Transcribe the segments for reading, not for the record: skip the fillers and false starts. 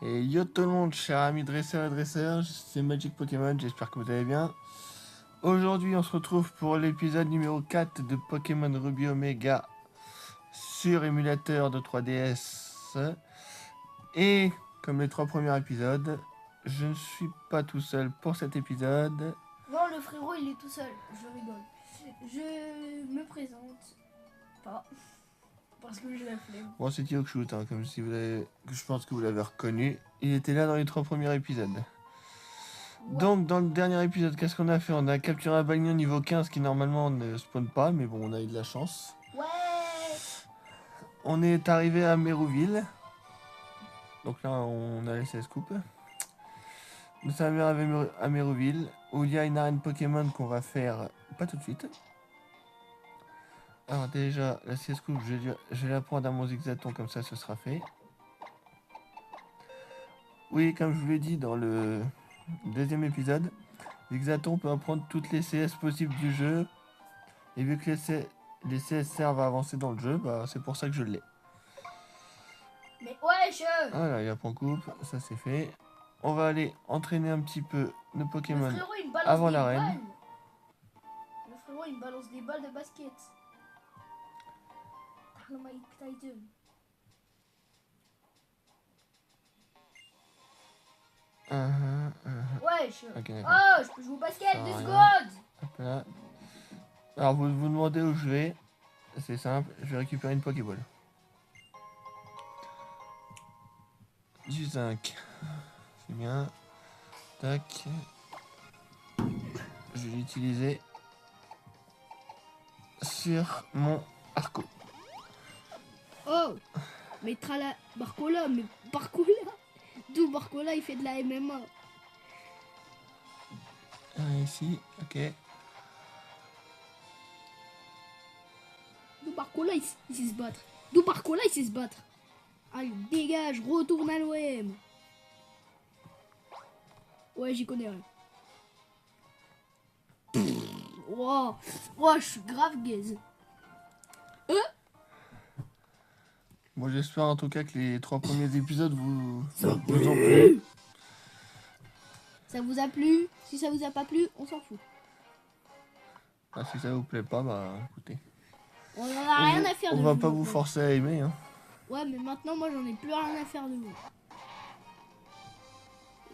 Et yo tout le monde, chers amis dresseurs et dresseurs, c'est Magic Pokémon, j'espère que vous allez bien. Aujourd'hui on se retrouve pour l'épisode numéro 4 de Pokémon Ruby Omega sur émulateur de 3DS. Et comme les 3 premiers épisodes, je ne suis pas tout seul pour cet épisode. Non, le frérot il est tout seul, je rigole. Je me présente pas, parce que j'ai la flemme. Bon, c'est Yokshoot, hein, comme si vous l'avez, je pense que vous l'avez reconnu. Il était là dans les 3 premiers épisodes. Ouais. Donc dans le dernier épisode, qu'est-ce qu'on a fait? On a capturé un Bagnon niveau 15 qui normalement ne spawn pas, mais bon, on a eu de la chance. Ouais. On est arrivé à Mérouville. Donc là, on a laissé la scoop. Nous sommes arrivés à Mérouville, où il y a une arène Pokémon qu'on va faire pas tout de suite. Alors déjà, la scoop, je vais la prendre à mon Zigzaton, comme ça ce sera fait. Oui, comme je vous l'ai dit dans le deuxième épisode, Zigzaton peut apprendre toutes les CS possibles du jeu. Et vu que les CS servent à avancer dans le jeu, bah, c'est pour ça que je l'ai. Mais wesh. Voilà, il apprend coupe, ça c'est fait. On va aller entraîner un petit peu nos Le Pokémon frérot il me balance avant des l'arène. balles. Le frérot il me balance des balles de basket. Le Mike Tyson. Wesh. Ok, d'accord. Oh, je peux jouer au basket, Ça 2 va rien. secondes. Hop là. Alors vous vous demandez où je vais. C'est simple, je vais récupérer une Pokéball. Du zinc. C'est bien. Tac. Je vais l'utiliser sur mon Arco. Oh, mais Barcola, mais Barcola. D'où Barcola il fait de la MMA. Ici, ok. D'où Barcola il sait se battre. D'où Barcola il sait se battre. Allez, dégage, retourne à l'OM. Ouais, j'y connais rien. Wow, wow, je suis grave gaze. Bon, j'espère en tout cas que les 3 premiers épisodes vous ont plu. Ça vous a plu? Si ça vous a pas plu, on s'en fout. Ah, si ça vous plaît pas, bah écoutez. On en a rien à faire de On va vous pas vous maintenant. forcer à aimer. Hein. Ouais, mais maintenant, moi, j'en ai plus rien à faire de vous.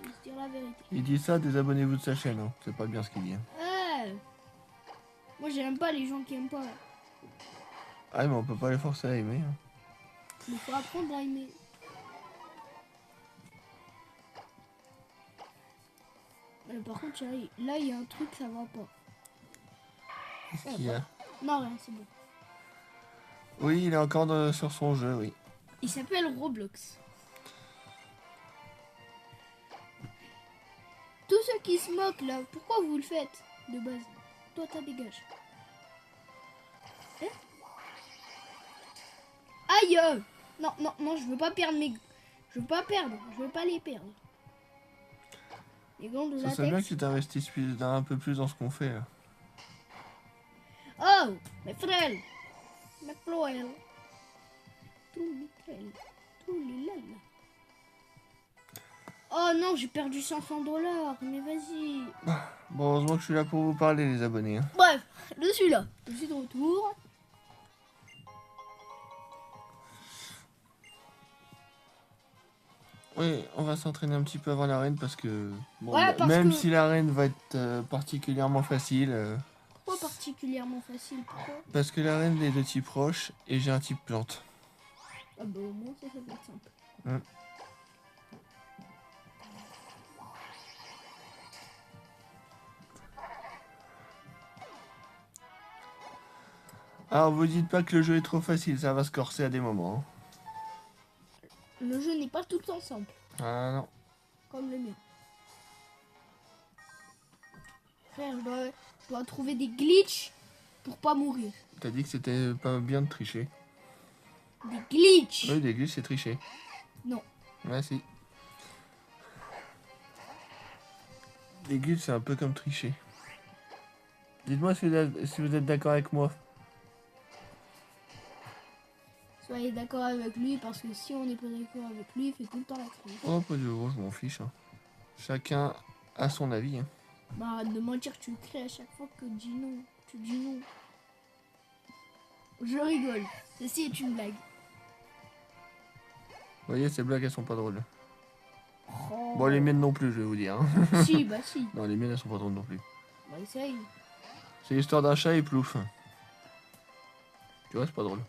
Je vais se dire la vérité. Il dit ça, désabonnez-vous de sa chaîne. Hein. C'est pas bien ce qu'il dit. Hein. Moi, j'aime pas les gens qui aiment pas. Ah, mais on peut pas les forcer à aimer. Hein. Il faut apprendre à aimer. Par contre, là, il y a un truc, ça va pas. Qu'est-ce qu'il y a? Non, rien, c'est bon. Oui, il est encore sur son jeu, oui. Il s'appelle Roblox. Tous ceux qui se moquent là, pourquoi vous le faites de base? Toi, t'as dégage. Hein? Aïe! Non, non, non, je veux pas perdre mes... Je veux pas perdre, je veux pas les perdre. Les gants de Ça latex. serait bien que tu t'investisses un peu plus dans ce qu'on fait. Là. Oh! Mes frères! Mes frères! Tous les frères! Tous les lala! Oh non, j'ai perdu 500$, mais vas-y! Bon, heureusement que je suis là pour vous parler, les abonnés. Hein. Bref, je suis là. Je suis de retour. Oui, on va s'entraîner un petit peu avant l'arène parce que... Bon, Ouais, parce même que- si l'arène va être particulièrement facile... Pourquoi particulièrement facile? Pourquoi? parce que l'arène est de type roche et j'ai un type plante. Ah bah au moins ça va être simple. Alors vous dites pas que le jeu est trop facile, ça va se corser à des moments. Hein. Le jeu n'est pas tout le temps simple, Ah non. comme le mien. Frère, je dois trouver des glitches pour pas mourir. T'as dit que c'était pas bien de tricher. Des glitches! Oui, des glitches, c'est tricher. Non. Ouais, si. Les glitches, c'est un peu comme tricher. Dites-moi si vous êtes d'accord avec moi. soyez d'accord avec lui, parce que si on n'est pas d'accord avec lui, il fait tout le temps la crise. Oh, pas de gros, je m'en fiche. Hein. Chacun a son avis. Hein. Bah arrête de mentir, tu le crées à chaque fois que dis non. Tu dis non. Je rigole. Ceci est une blague. Vous voyez, ces blagues, elles sont pas drôles. Oh. Bon, les miennes non plus, je vais vous dire. Hein. Si, bah si. Non, les miennes, elles sont pas drôles non plus. Bah essaye. C'est l'histoire d'un chat et plouf. Tu vois, c'est pas drôle.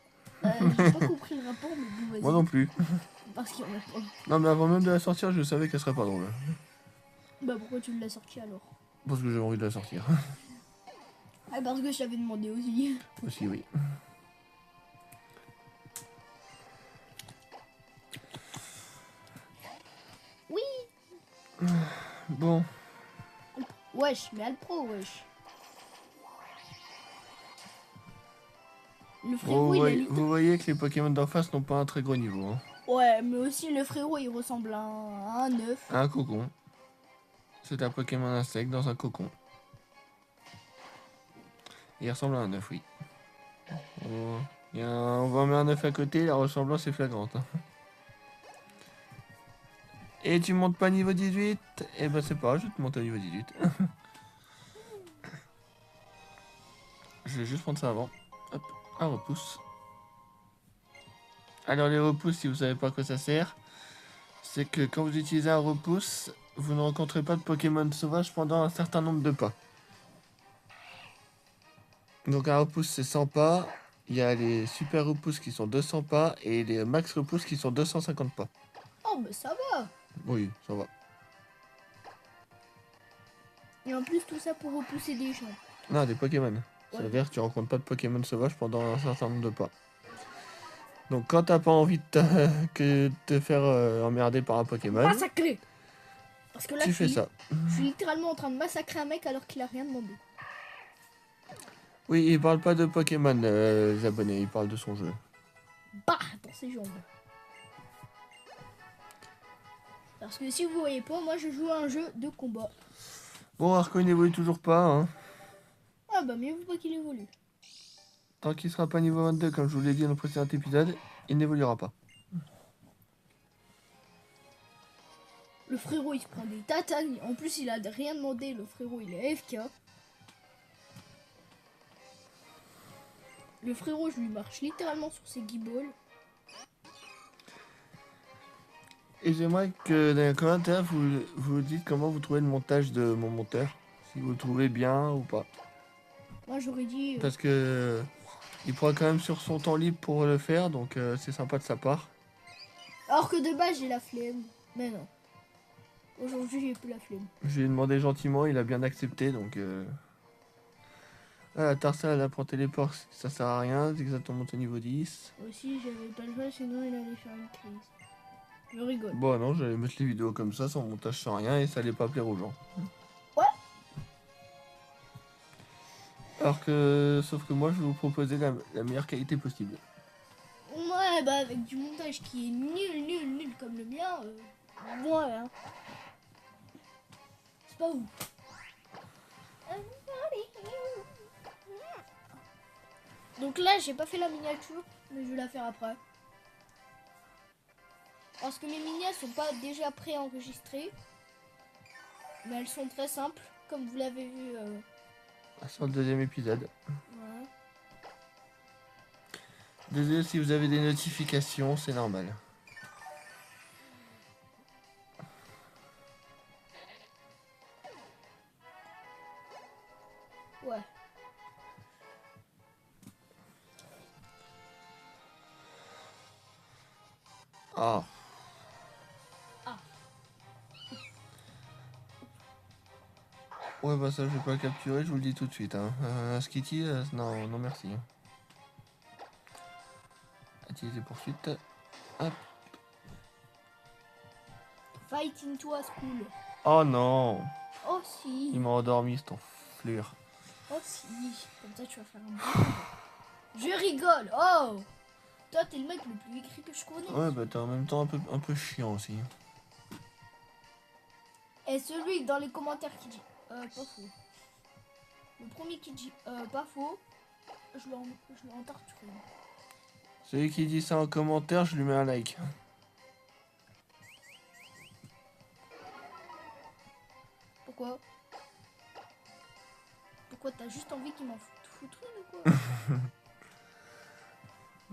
J'ai pas compris le rapport, mais bon, vas-y. Moi non plus. Parce qu'il y en a pas. Non, mais avant même de la sortir, je savais qu'elle serait pas drôle. Bah pourquoi tu l'as sorti alors? Parce que j'avais envie de la sortir. Ah parce que je t'avais demandé aussi. Aussi, oui. Oui. Bon, Wesh, mais Alpro, wesh. Le frérot, vous il a voyez, littéralement... vous voyez que les Pokémon d'en face n'ont pas un très gros niveau. Hein. Ouais, mais aussi le frérot, il ressemble à un œuf. Un cocon. C'est un Pokémon insecte dans un cocon. Il ressemble à un œuf, oui. Oh, on va en mettre un œuf à côté, la ressemblance est flagrante. Hein. Et tu montes pas niveau 18? Eh ben c'est pas grave, je te monte à niveau 18. Je vais juste prendre ça avant. Hop, un repousse. Alors les repousses, si vous savez pas à quoi ça sert, c'est que quand vous utilisez un repousse, vous ne rencontrez pas de Pokémon sauvage pendant un certain nombre de pas. Donc un repousse c'est 100 pas, il y a les super repousses qui sont 200 pas et les max repousses qui sont 250 pas. Oh, mais ça va. Oui, ça va. Et en plus, tout ça pour repousser des gens. Non, des Pokémon. Ça Ouais. veut dire que tu rencontres pas de Pokémon sauvage pendant un certain nombre de pas. Donc quand t'as pas envie de te faire emmerder par un Pokémon, Massacrer. Parce que là, tu fais ça. je suis littéralement en train de massacrer un mec alors qu'il a rien demandé. Oui, il parle pas de Pokémon, les abonnés, il parle de son jeu. Bah, dans ses jambes. Parce que si vous voyez pas, moi je joue à un jeu de combat. Bon, Arco il n'évolue toujours pas, hein. Ah bah mieux vaut pas qu'il évolue. Tant qu'il sera pas niveau 22, comme je vous l'ai dit dans le précédent épisode, il n'évoluera pas. Le frérot il se prend des tatanes. En plus il a rien demandé. Le frérot il est AFK. Le frérot je lui marche littéralement sur ses guibolles. Et j'aimerais que dans les commentaires, vous dites comment vous trouvez le montage de mon monteur. Si vous le trouvez bien ou pas. Moi j'aurais dit... Parce que il prend quand même sur son temps libre pour le faire, donc c'est sympa de sa part. Alors que de base j'ai la flemme. Mais non. Aujourd'hui j'ai plus la flemme. Je lui ai demandé gentiment, il a bien accepté, donc... Ah, Tarsal, elle apprend téléport, ça sert à rien, c'est exactement monté au niveau 10. Aussi j'avais pas le choix sinon il allait faire une crise. Je rigole. Bon, non, j'allais mettre les vidéos comme ça, sans montage, sans rien, et ça allait pas plaire aux gens. Ouais. Alors que, sauf que moi, je vais vous proposer la meilleure qualité possible. Ouais bah avec du montage qui est nul comme le mien. Ouais hein. C'est pas ouf. Donc là, j'ai pas fait la miniature, mais je vais la faire après. Parce que mes miniatures sont pas déjà préenregistrées. Mais elles sont très simples, comme vous l'avez vu. Sur le deuxième épisode. Voilà. Désolé si vous avez des notifications, c'est normal. Ouais. Ah. Ah. Ouais, bah ça, je vais pas le capturer, je vous le dis tout de suite. Hein. Skitty, non, non merci. Utiliser poursuite. Hop. Fight into a school. Oh non, Oh si. il m'a endormi, cet enflure. Oh si. Comme ça, tu vas faire un bon. Je rigole. Oh. Toi, t'es le mec le plus écrit que je connais. Ouais, bah t'es en même temps un peu chiant aussi. Et celui dans les commentaires qui dit pas faux. Le premier qui dit pas faux, je l'ai en torturé. Celui qui dit ça en commentaire, je lui mets un like. Pourquoi? Pourquoi t'as juste envie qu'il m'en foute une ou quoi?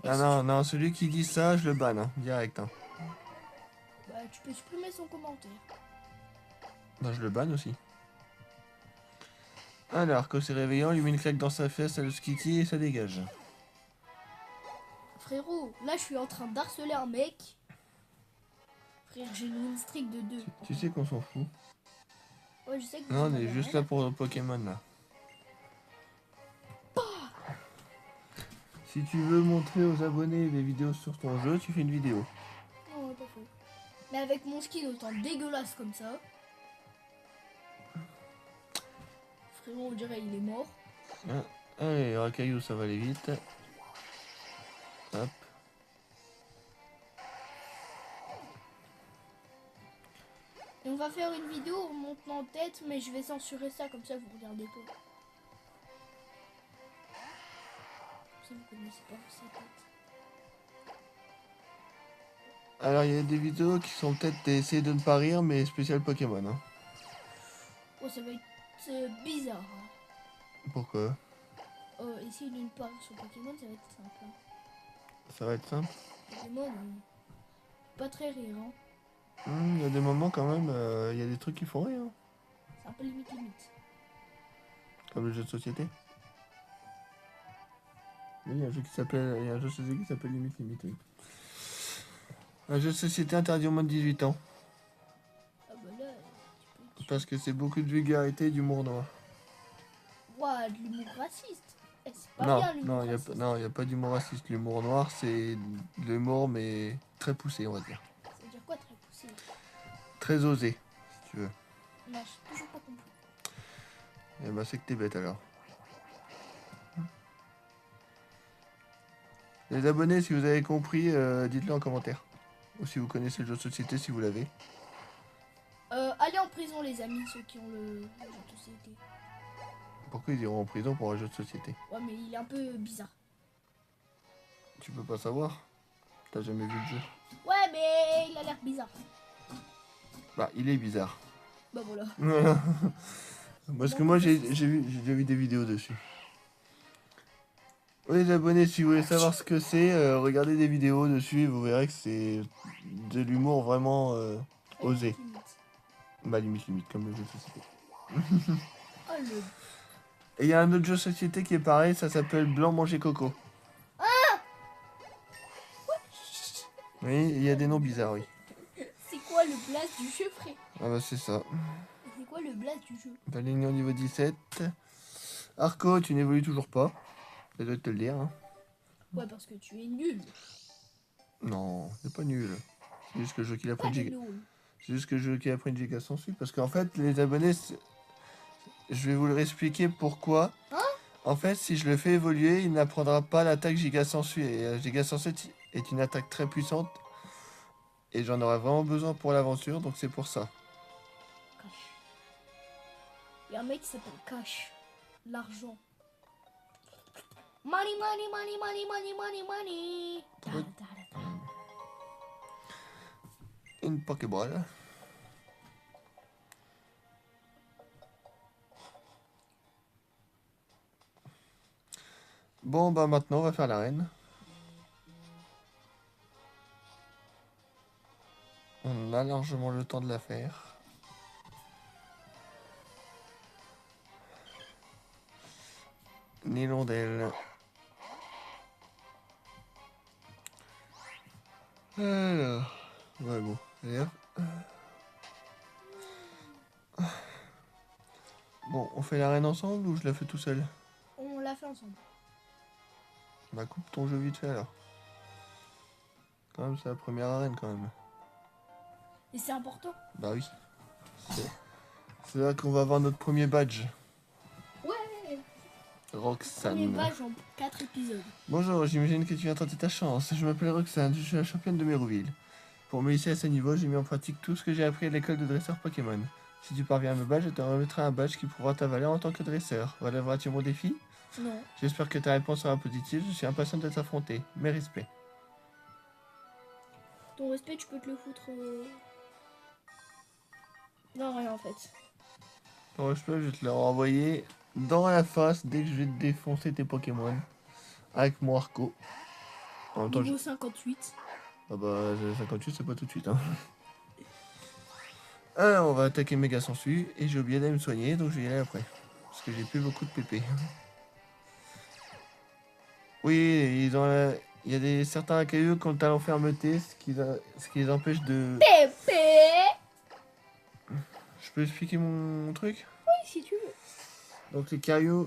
Et Ah si non, non, celui qui dit ça, je le banne, hein, direct. Hein. Bah, tu peux supprimer son commentaire. Non, je le banne aussi. Alors, quand c'est réveillant, lui met une claque dans sa fesse à le skitty et ça dégage. Frérot, là je suis en train d'harceler un mec. Frère, j'ai une win streak de 2. Tu sais qu'on s'en fout. Ouais, je sais que vous Non, on en est avez juste rien là pour le Pokémon, là. Si tu veux montrer aux abonnés des vidéos sur ton jeu, tu fais une vidéo. à- Non, ouais, pas faux. Mais avec mon skin autant dégueulasse comme ça. Frérot, on dirait il est mort. Hein. Allez, Racaillou, ça va aller vite. Hop. Et on va faire une vidéo en montant en tête, mais je vais censurer ça, comme ça vous regardez pas. Comme ça vous connaissez pas sa tête. Alors, il y a des vidéos qui sont peut-être essayer de ne pas rire, mais spécial Pokémon. Hein. Oh, ça va être bizarre. Pourquoi? Oh, essayer d'une part sur Pokémon, ça va être simple. Hein. Ça va être simple. Pokémon, pas très rire. Hein. Il y a des moments quand même, il y a des trucs qui font rire. Hein. C'est un peu limite. Comme le jeu de société. Oui, il y a un jeu qui s'appelle. Il y a un jeu de société qui s'appelle Limite Limite. Oui. Un jeu de société interdit aux moins de 18 ans. Ah bah là, tu peux... Parce que c'est beaucoup de vulgarité et d'humour noir. Ouah, de l'humour raciste. Eh, c'est pas Non, bien l'humour non, raciste. il n'y a pas d'humour raciste. L'humour noir, c'est de l'humour, mais très poussé, on va dire. Ça veut dire quoi très poussé? Très osé, si tu veux. Non, j'ai toujours pas compris. Et bah, c'est que t'es bête alors. Les abonnés, si vous avez compris, dites-le en commentaire. Ou si vous connaissez le jeu de société, si vous l'avez. Allez en prison les amis, ceux qui ont le jeu de société. Pourquoi ils iront en prison pour un jeu de société? Ouais, mais il est un peu bizarre. Tu peux pas savoir. T'as jamais vu le jeu. Ouais, mais il a l'air bizarre. Bah, il est bizarre. Bah voilà. Parce que moi, j'ai déjà vu des vidéos dessus. Oui, les abonnés, si vous voulez savoir ce que c'est, regardez des vidéos dessus et vous verrez que c'est de l'humour vraiment osé. Limite. Bah, limite, comme le jeu de société. Oh le... Et il y a un autre jeu de société qui est pareil, ça s'appelle Blanc Manger Coco. Oui, il y a des noms bizarres, oui. C'est quoi le blast du jeu, frère? Ah bah, c'est ça. C'est quoi le blast du jeu? Valigny au niveau 17. Arco, tu n'évolues toujours pas. Ça doit te le dire. Hein. Ouais, parce que tu es nul. Non, c'est pas nul. C'est juste que le jeu qu'il a Pas pris une giga. nul. C'est juste que le jeu qui a pris une giga sans suite. Parce qu'en fait, les abonnés, je vais vous le réexpliquer pourquoi. Hein? En fait, si je le fais évoluer, il n'apprendra pas l'attaque giga sans suite. Et giga sans suite est une attaque très puissante. Et j'en aurais vraiment besoin pour l'aventure, donc c'est pour ça. Cash. Il y a un mec qui s'appelle Cash. L'argent. Money, money, money, money, money, money, money. Da, da, da, da. Une Pokéball. Bon, bah maintenant, on va faire l'arène. On a largement le temps de la faire. Nilondelle. Alors, ouais bon, allez hop. Bon, on fait l'arène ensemble ou je la fais tout seul? On l'a fait ensemble. Bah coupe ton jeu vite fait alors. Quand même, c'est la première arène quand même. Et c'est important. Bah oui. C'est là qu'on va avoir notre premier badge. Ouais. Roxane. Premier badge en 4 épisodes. Bonjour, j'imagine que tu viens tenter ta chance. Je m'appelle Roxane, je suis la championne de Mérouville. Pour me hisser à ce niveau, j'ai mis en pratique tout ce que j'ai appris à l'école de dresseur Pokémon. Si tu parviens à me battre, je te remettrai un badge qui prouvera ta valeur en tant que dresseur. Relèveras-tu mon défi? Non. J'espère que ta réponse sera positive, je suis impatient de t'affronter. Mes respects. Ton respect, tu peux te le foutre. Non, rien en fait. Ton respect, je vais te le renvoyer dans la face dès que je vais te défoncer tes Pokémon. Avec mon Arco. En même temps, Niveau 58. ah bah, 58, c'est pas tout de suite. Hein. Alors, on va attaquer Méga Sensu. Et j'ai oublié d'aller me soigner, donc je vais y aller après. Parce que j'ai plus beaucoup de PP. Oui, il y a certains cailloux qui ont le talent fermeté, ce qui les empêche de... Pépé. Je peux expliquer mon truc? Oui, si tu veux. Donc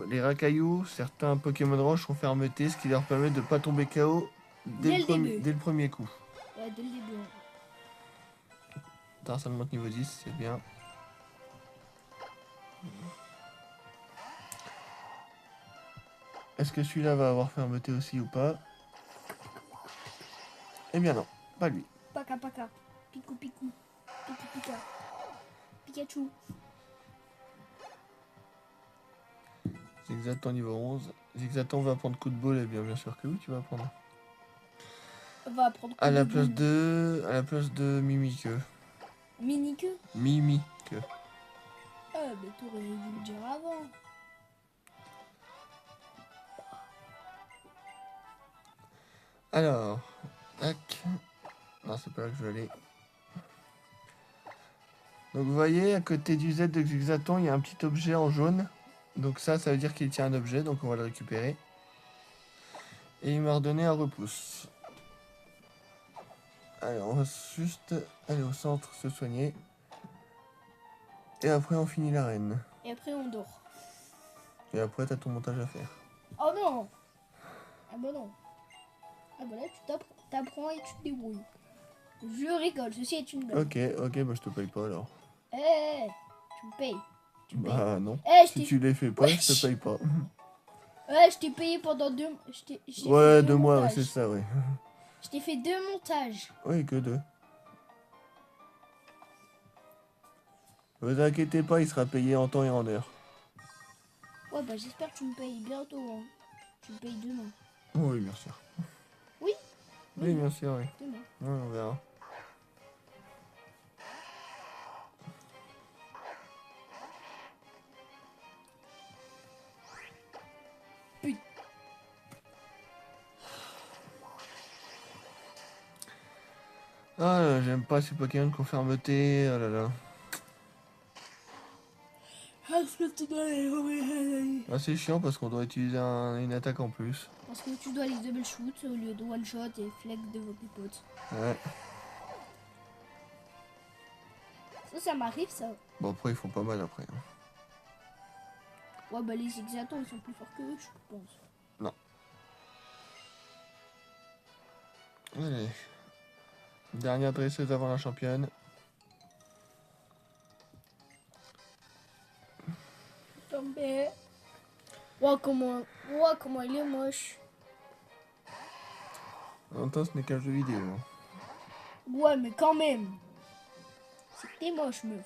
les racailloux, certains Pokémon roches ont fermeté, ce qui leur permet de pas tomber KO Dès le début. dès le premier coup. Ouais, dès le début. Ça monte niveau 10, c'est bien. Est-ce que celui-là va avoir fermeté aussi ou pas? Eh bien non, pas lui. Paka paka. Picou picou. Pika pika. Pikachu. Zigzaton niveau 11. Zigzaton va prendre coup de bol, et bien sûr que oui, tu vas prendre. Va prendre À la place de Mimique. Minique. Mimique. Ah, mais t'aurais dû le dire avant. Alors, tac. Non, c'est pas là que je veux aller. Donc vous voyez, à côté du Z de Zigzaton, il y a un petit objet en jaune. Donc ça veut dire qu'il tient un objet, donc on va le récupérer. Et il m'a redonné un repousse. Allez, on va juste aller au centre se soigner. Et après on finit l'arène. Et après, on dort. Et après t'as ton montage à faire. Oh non. Ah bah non. Ah bah là, tu t'apprends et tu te débrouilles. Je rigole, ceci est une blague. Ok, bah je te paye pas alors. Eh, tu me payes. Tu me payes. Bah non. Eh, Si tu les fais pas, je te Wesh. paye pas. Ouais, je t'ai payé pendant 2 mois. Ouais, 2 mois, ouais, c'est ça, ouais. Je t'ai fait 2 montages. Oui, que 2. Ne vous inquiétez pas, il sera payé en temps et en heure. Ouais, bah j'espère que tu me payes bientôt. Hein. Tu me payes demain. Oui, bien sûr. Oui. Oui, bien sûr, oui. Demain. Ouais, on verra. Putain. Ah là, j'aime pas ces Pokémon qu'on fermeté. Oh là là. Est-ce que tu dois les... Ah, c'est chiant parce qu'on doit utiliser une attaque en plus. Parce que tu dois les double shoot au lieu de one shot et flex de vos potes. Ouais. Ça m'arrive ça. Bon, après, ils font pas mal après. Hein. Ouais, bah les Zigzaton ils sont plus forts que eux, je pense. Non. Allez. Dernière dresseuse avant la championne. Tombé. Ouah, comment il est moche. En même temps, ce n'est qu'un jeu vidéo. Hein. Ouais, mais quand même. C'était moche, meuf.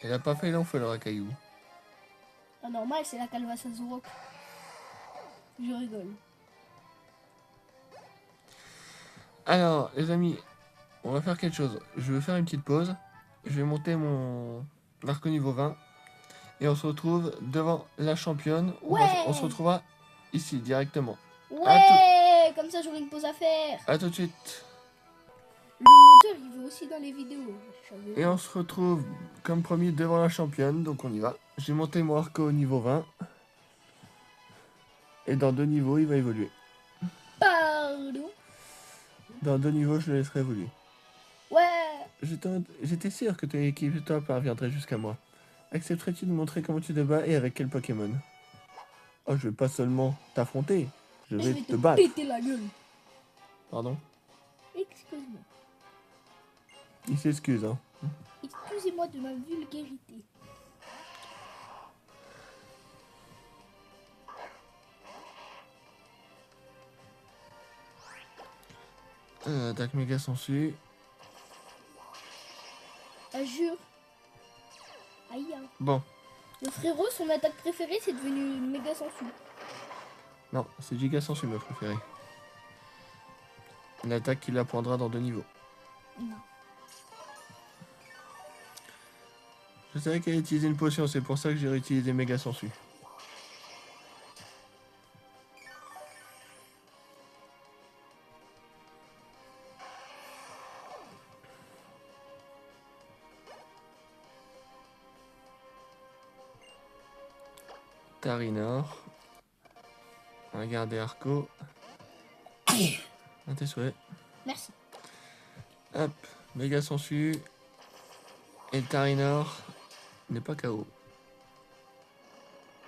Elle a pas fait l'enfeu, le racaillou. Ah, normal, c'est la calvasse à Zorok. Je rigole. Alors, les amis, on va faire quelque chose. Je vais faire une petite pause. Je vais monter mon arc au niveau 20. Et on se retrouve devant la championne. Ouais. On se retrouvera ici, directement. Ouais, comme ça j'aurai une pause à faire. A tout de suite. Le monteur, il va aussi dans les vidéos. Et on se retrouve, comme promis, devant la championne. Donc on y va. J'ai monté mon arco au niveau 20. Et dans 2 niveaux, il va évoluer. Pardon. Dans 2 niveaux, je le laisserai évoluer. Ouais. J'étais sûr que ton équipe top parviendrait jusqu'à moi. Accepterais-tu de montrer comment tu te bats et avec quel Pokémon? Oh, je vais pas seulement t'affronter, je Je vais vais te te battre. péter la gueule. Pardon? Excuse-moi. Il s'excuse, hein. Excusez-moi de ma vulgarité. Attaque méga sensu. Ah, jure. Aïe. Hein. Bon, Le frérot, son attaque préférée, c'est devenu une méga sensu. Non, c'est Giga Sensu ma préférée. Une attaque qui l'apprendra dans 2 niveaux. Non. Je savais qu'elle utilisait une potion, c'est pour ça que j'ai réutilisé Méga Sensu. Tarinor. Regardez Arco. À tes souhaits. Merci. Hop, Méga Sensu. Et le Tarinor n'est pas KO.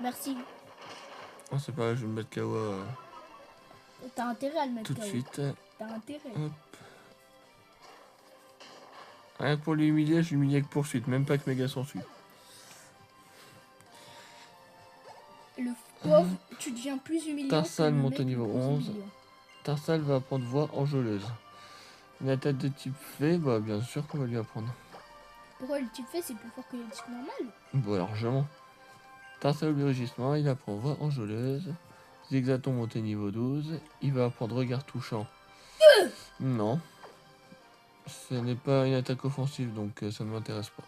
Merci. Oh, c'est pas grave, je vais me mettre KO T'as intérêt à le mettre tout de KO. suite. T'as intérêt. Hop. Rien que pour l'humilier, je l'humiliais avec poursuite, même pas que Méga Sensu. Le pauvre, tu deviens plus humiliant. Tarsal que le monte au mec niveau le plus 11. humiliant. Tarsal va apprendre voix enjôleuse. Une attaque de type fée, bah bien sûr qu'on va lui apprendre. Pourquoi le type fait c'est plus fort que le type normal? Bon, largement. Tarsal oublie rugissement, il apprend voix enjôleuse. Zigzaton monté niveau 12. Il va apprendre regard touchant. Non. Ce n'est pas une attaque offensive, donc ça ne m'intéresse pas.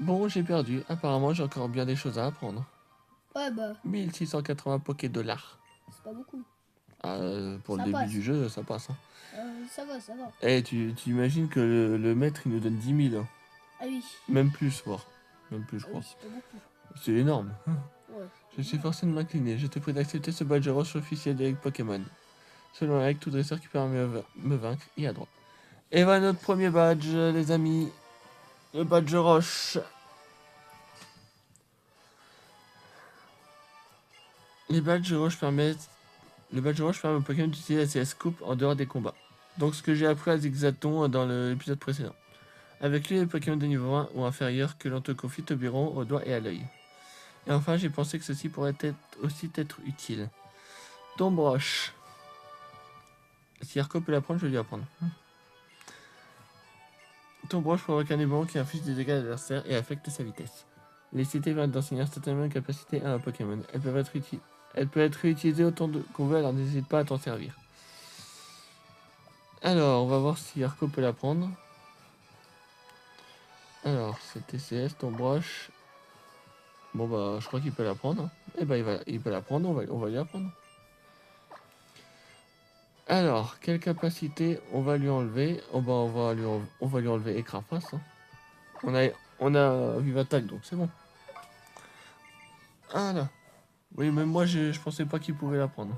Bon, j'ai perdu. Apparemment, j'ai encore bien des choses à apprendre. Ouais, bah, 1680 Poké dollars. c'est pas beaucoup. Ah, pour Ça le début passe. du jeu, ça passe. Hein. Ça va, ça va. Eh, tu imagines que le maître, il nous donne 10 000. Hein. Ah oui. Même plus, voire. Même plus, je Ah crois. oui, c'est pas beaucoup. C'est énorme. Ouais. Je suis forcé de m'incliner. Je te prie d'accepter ce badge roche officiel des Pokémon. Selon la règle, tout dresseur qui permet de me vaincre y a droit. Et voilà notre premier badge, les amis. Le badge roche. Les badges roche permettent... Le badge roche permet aux Pokémon d'utiliser la CS Coupe en dehors des combats. Donc ce que j'ai appris à Zigzaton dans l'épisode précédent. Avec lui, les Pokémon de niveau 1 ou inférieur que l'on te confie te biront au doigt et à l'œil. Et enfin, j'ai pensé que ceci pourrait aussi être utile. Tombe roche. Si Arco peut l'apprendre, je vais lui apprendre. Tombe roche provoque un éboulement qui inflige des dégâts à l'adversaire et affecte sa vitesse. Les cités viennent d'enseigner instantanément une capacité à un Pokémon. Elle peut être réutilisée autant qu'on veut, alors n'hésite pas à t'en servir. Alors, on va voir si Arco peut l'apprendre. Alors, c'est TCS, tombe roche. Bon bah, je crois qu'il peut l'apprendre. Eh bah, il peut l'apprendre, on va lui apprendre. Alors, quelle capacité on va lui enlever? Oh bah, on va lui enlever écran face. Hein. On a Vive Attaque, donc c'est bon. Ah là. Oui, même moi, je pensais pas qu'il pouvait l'apprendre.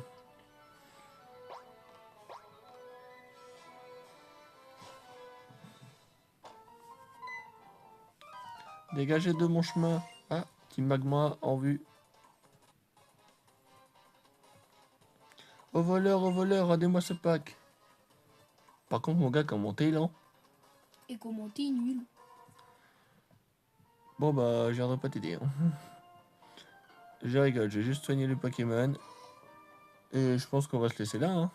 Dégagez de mon chemin. Ah, petit magma en vue. Au voleur, rendez-moi ce pack. Par contre, mon gars, comment t'es lent? Et comment t'es nul. Bon bah, je viendrai pas t'aider. Hein. Je rigole, j'ai juste soigné le Pokémon. Et je pense qu'on va se laisser là. Hein.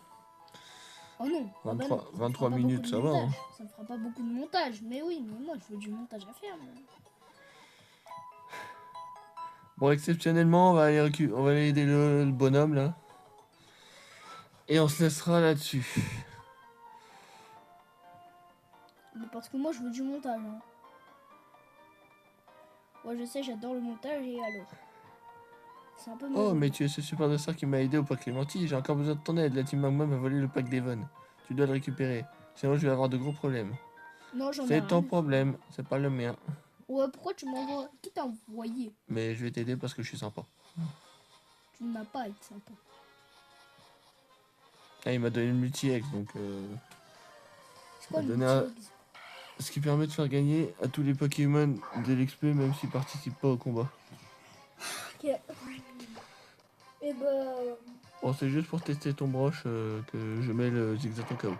Oh non. 23, ça me 23 fera pas minutes, beaucoup de ça va. Hein. montage. Ça me fera pas beaucoup de montage. Mais oui, mais moi, je veux du montage à faire. Moi. Bon, exceptionnellement, on va aller aider le bonhomme là. Et on se laissera là-dessus. Mais parce que moi, je veux du montage. Hein. Moi, je sais, j'adore le montage et alors. C'est un peu Oh, mauvais. mais tu es ce super dossard qui m'a aidé au pack Clémenti. J'ai encore besoin de ton aide. La team Magma m'a volé le pack d'Evon. Tu dois le récupérer. Sinon, je vais avoir de gros problèmes. Non, j'en ai C'est rien. ton problème, c'est pas le mien. Ouais, pourquoi tu m'envoies? Qui t'a envoyé? Mais je vais t'aider parce que je suis sympa. Tu n'as pas à être sympa. Ah, il m'a donné le multi-ex, donc... C'est quoi On va le donner un- multi-eggs? Ce qui permet de faire gagner à tous les Pokémon de l'XP, même s'ils participent pas au combat. Ok. Et bah... Bon, c'est juste pour tester ton broche que je mets le zigzag au KO.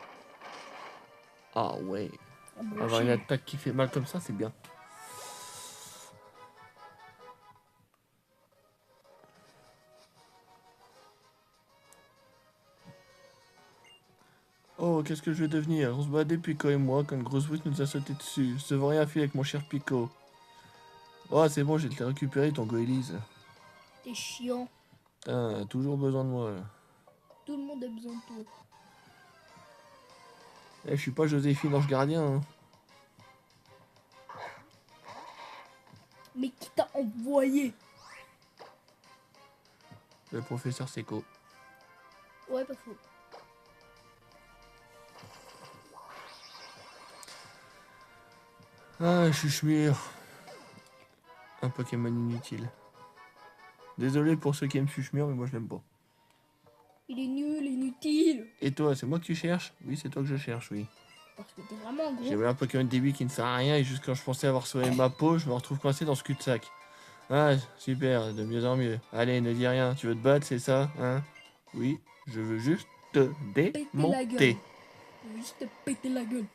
Ah ouais. Ah bah, Avoir une j'ai- attaque qui fait mal comme ça, c'est bien. Oh, qu'est-ce que je vais devenir? On se battait Pico et moi quand une grosse brute nous a sauté dessus. Je devrais rien faire avec mon cher Pico. Oh, c'est bon, j'ai te récupéré ton Goélise. T'es chiant. Putain, toujours besoin de moi. Là. Tout le monde a besoin de toi. Eh, je suis pas Joséphine Ange Gardien. Hein. Mais qui t'a envoyé? Le professeur Seco. Ouais, pas faux. Ah, Chuchemire. Un Pokémon inutile. Désolé pour ceux qui aiment Chuchemire, mais moi je l'aime pas. Il est nul, inutile. Et toi, c'est moi que tu cherches? Oui, c'est toi que je cherche, oui. Parce que t'es vraiment gros. J'avais un Pokémon début qui ne sert à rien et juste quand je pensais avoir sauvé ma peau, je me retrouve coincé dans ce cul-de-sac. Ah, super, de mieux en mieux. Allez, ne dis rien, tu veux te battre, c'est ça, hein? Oui, je veux juste te Péter la gueule. démonter. Je veux juste te péter la gueule.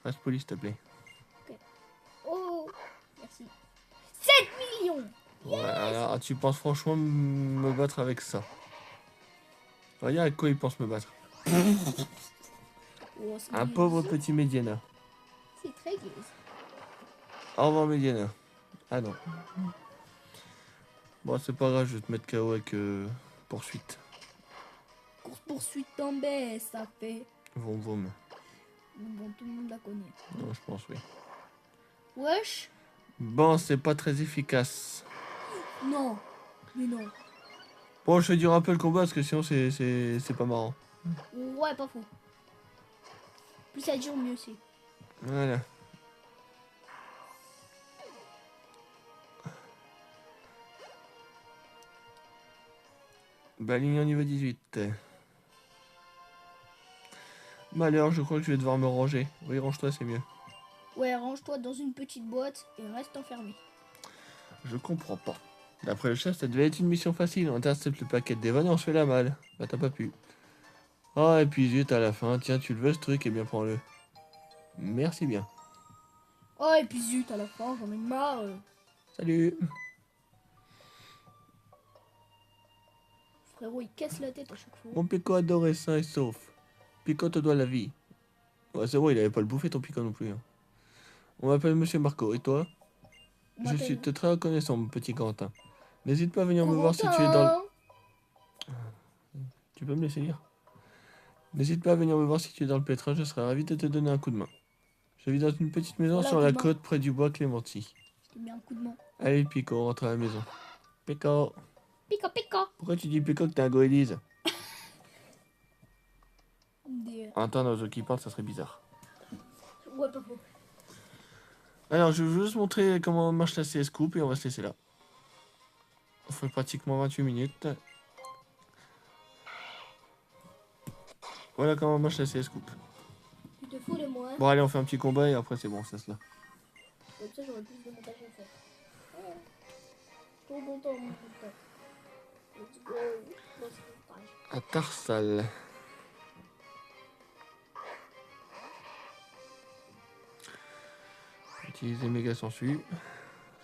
Reste poli, s'il te plaît. Oh, merci. 7 millions. Ouais, alors, tu penses franchement me battre avec ça? Regarde avec quoi il pense me battre. Oh, c'est Un pauvre petit Mediana. C'est très gai. Au revoir, Mediana. Ah non. Bon, c'est pas grave, je vais te mettre KO avec poursuite. Course-poursuite en baisse, ça fait. Vroom vroom. Bon, tout le monde la connaît. Non, je pense, oui. Wesh. Bon, c'est pas très efficace. Non. Mais non. Bon, je vais dire un peu le combat parce que sinon c'est pas marrant. Ouais, pas faux. Plus ça dure, mieux c'est. Voilà. Balignon niveau 18. Malheur, je crois que je vais devoir me ranger. Oui, range-toi, c'est mieux. Ouais, range-toi dans une petite boîte et reste enfermé. Je comprends pas. D'après le chef, ça devait être une mission facile. On intercepte le paquet d'Evan et on se fait la malle. Bah, t'as pas pu. Ah, et puis zut, à la fin. Tiens, tu le veux ce truc? Eh bien, prends-le. Merci bien. Oh, et puis zut, à la fin, j'en ai marre. Salut. Frérot, il casse la tête à chaque fois. Mon Pico adoré, sain et sauf. Pico te doit la vie. Ouais, c'est vrai, il avait pas le bouffé ton Pico non plus. Hein. On m'appelle Monsieur Marco. Et toi? On Je suis m'appelle très reconnaissant, mon petit Quentin. N'hésite pas à venir me voir si tu es dans le... Corentin. Tu peux me laisser lire? N'hésite pas à venir me voir si tu es dans le pétrin, je serai ravi de te donner un coup de main. Je vis dans une petite maison Voilà, sur coup la de main. côte près du bois Clémenti. Je te mets un coup de main. Allez, Pico, on rentre à la maison. Pico, Pico, pico. pourquoi tu dis Pico que t'es un goélise? Des... Attends, un oiseau qui parle, ça serait bizarre. Ouais, pas faux. Alors, je vais juste montrer comment marche la CS Coupe et on va se laisser là. On fait pratiquement 28 minutes. Voilà comment marche la CS Coupe. Tu te fous de moi. Bon, allez, on fait un petit combat et après c'est bon, ça se là. Comme ça, j'aurai plus de montage à faire. Ouais. Trop bon temps, mon putain. Let's go. Bon, c'est pareil. À Tarsal. Utiliser méga sensu.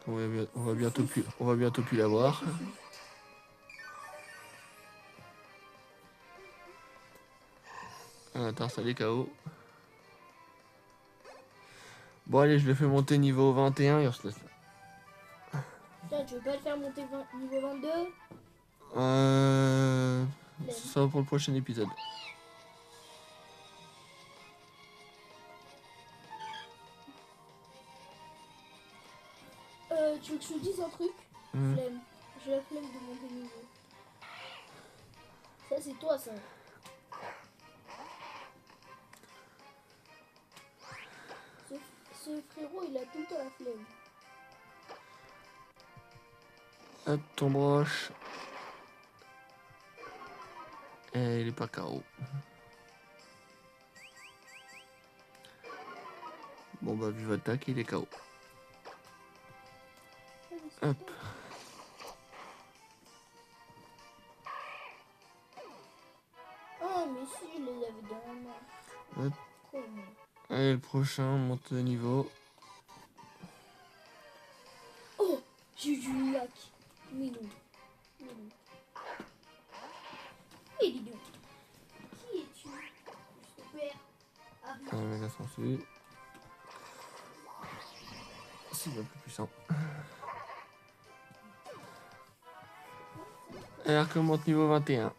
On va bientôt plus l'avoir. Ah, Tarsal est KO. Bon, allez, je le fais monter niveau 21 et on se laisse là. Putain, tu veux pas le faire monter niveau 22? Ce sera pour le prochain épisode. Tu veux que je te dise un truc? Flemme. J'ai la flemme de monter niveau. Ça, c'est toi, ça. Ce frérot, il a tout le temps la flemme. Hop, ton broche. Et il est pas KO. Bon bah vive attaque, il est KO. Hop. Ah, mais si, il les avait dans la main. Hop. Comment? Allez, le prochain, on monte de niveau. Oh, j'ai eu du lac. Mais non. Mais non. Mais dis donc. Qui es-tu? Super. Arrive. Un méga sensu. C'est bien plus puissant. Elle recommence niveau 21. Ouais.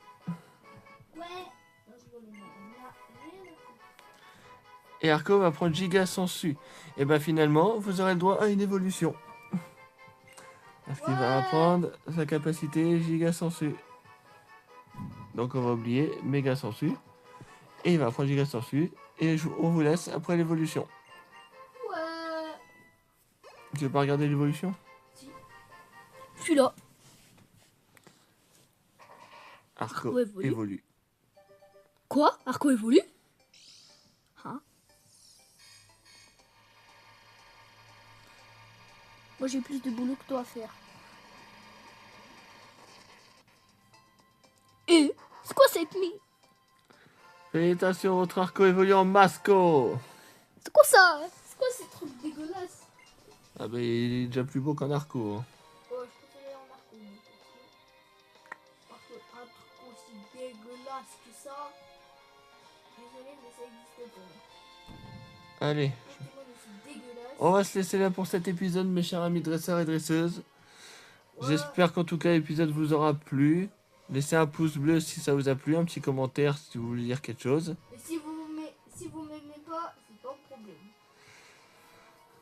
Non, je voulais mettre là. Rien à foutre. Et Arco va prendre Giga Sensu. Et ben finalement, vous aurez le droit à une évolution. Parce qu'il va Ouais. apprendre sa capacité Giga Sensu. Donc on va oublier Méga Sensu. Et il va apprendre Giga Sensu. Et on vous laisse après l'évolution. Ouais. Tu veux pas regarder l'évolution? Si. Je suis là. Arco Arco évolue. évolue. Quoi? Arco évolue? Hein? Moi j'ai plus de boulot que toi à faire. Et c'est quoi cette mie? Félicitations, votre Arco évolue en Masco. C'est quoi ça? C'est quoi ces trucs dégueulasses? Ah ben il est déjà plus beau qu'un Arco. Oh, je préférais en Arco. Parce que un truc aussi dégueulasse que ça. Désolé, mais ça existe pas. Allez, Pokémon aussi dégueulasse. on va se laisser là pour cet épisode, mes chers amis dresseurs et dresseuses. Ouais. J'espère qu'en tout cas l'épisode vous aura plu. Laissez un pouce bleu si ça vous a plu, un petit commentaire si vous voulez dire quelque chose. Et si vous m'aimez pas, c'est pas un problème.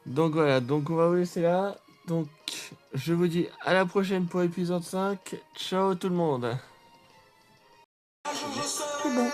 Donc voilà, donc on va vous laisser là. Donc je vous dis à la prochaine pour l'épisode 5. Ciao tout le monde. C'est bon.